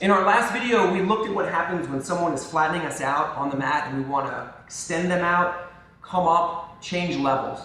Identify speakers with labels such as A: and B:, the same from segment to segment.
A: In our last video, we looked at what happens when someone is flattening us out on the mat and we want to extend them out, come up, change levels.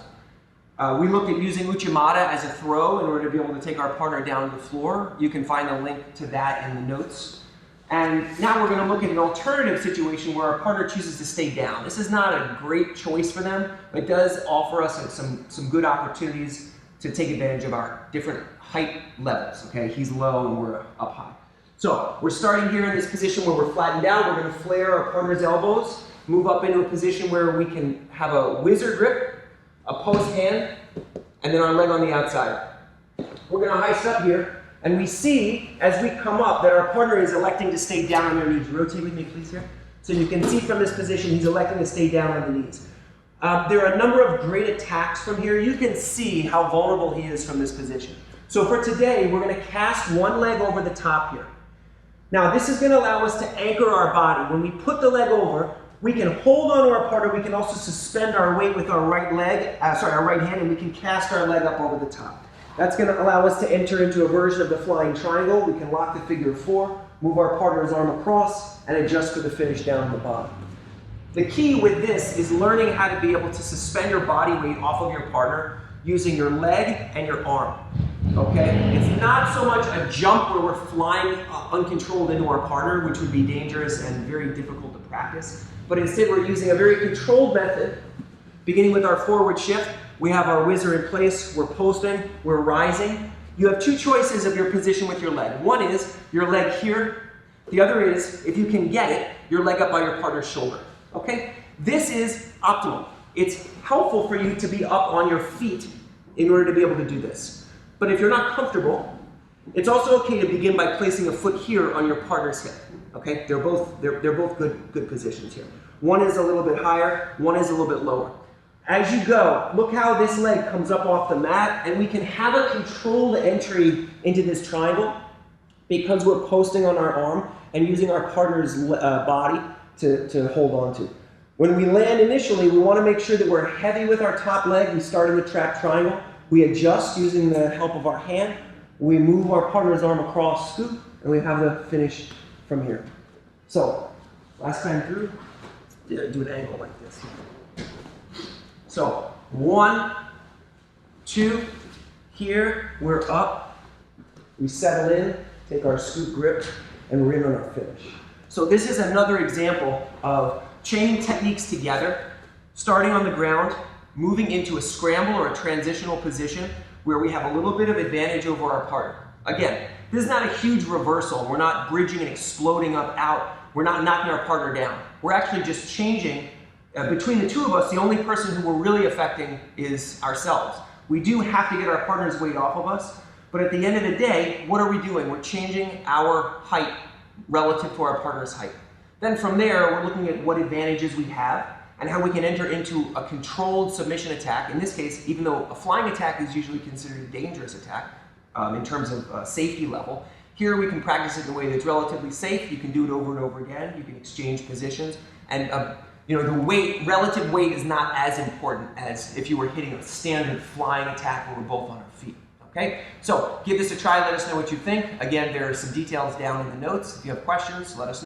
A: We looked at using Uchimata as a throw in order to be able to take our partner down to the floor. You can find a link to that in the notes. And now we're going to look at an alternative situation where our partner chooses to stay down. This is not a great choice for them, but it does offer us some good opportunities to take advantage of our different height levels. Okay, he's low and we're up high. So we're starting here in this position where we're flattened out. We're going to flare our partner's elbows, move up into a position where we can have a whizzer grip, a post hand, and then our leg on the outside. We're going to heist up here. And we see, as we come up, that our partner is electing to stay down on their knees. Rotate with me, please, here. So you can see from this position, he's electing to stay down on the knees. There are a number of great attacks from here. You can see how vulnerable he is from this position. So for today, we're going to cast one leg over the top here. Now, this is going to allow us to anchor our body. When we put the leg over, we can hold on to our partner. We can also suspend our weight with our right leg, our right hand, and we can cast our leg up over the top. That's going to allow us to enter into a version of the flying triangle. We can lock the figure of four, move our partner's arm across, and adjust for the finish down the bottom. The key with this is learning how to be able to suspend your body weight off of your partner using your leg and your arm. Okay? It's not so much a jump where we're flying uncontrolled into our partner, which would be dangerous and very difficult to practice, but instead we're using a very controlled method, beginning with our forward shift. We have our whizzer in place, we're posting, we're rising. You have two choices of your position with your leg. One is your leg here. The other is, if you can get it, your leg up by your partner's shoulder. Okay? This is optimal. It's helpful for you to be up on your feet in order to be able to do this. But if you're not comfortable, it's also okay to begin by placing a foot here on your partner's hip. Okay? They're both good positions here. One is a little bit higher, one is a little bit lower. As you go, look how this leg comes up off the mat, and we can have a controlled entry into this triangle because we're posting on our arm and using our partner's body to hold on to. When we land initially, we want to make sure that we're heavy with our top leg. We start in the trap triangle. We adjust using the help of our hand. We move our partner's arm across, scoop, and we have the finish from here. So, last time through, do an angle like this. So, 1, 2, here, we're up, we settle in, take our scoop grip, and we're in on our finish. So this is another example of chaining techniques together, starting on the ground, moving into a scramble or a transitional position where we have a little bit of advantage over our partner. Again, this is not a huge reversal. We're not bridging and exploding up out. We're not knocking our partner down. We're actually just changing. Between the two of us, the only person who we're really affecting is ourselves. We do have to get our partner's weight off of us, but at the end of the day, what are we doing? We're changing our height relative to our partner's height. Then from there, we're looking at what advantages we have and how we can enter into a controlled submission attack. In this case, even though a flying attack is usually considered a dangerous attack in terms of safety level, here we can practice it in a way that's relatively safe. You can do it over and over again. You can exchange positions, and the relative weight is not as important as if you were hitting a standard flying attack where we're both on our feet. Okay? So give this a try, let us know what you think. Again, there are some details down in the notes. If you have questions, let us know.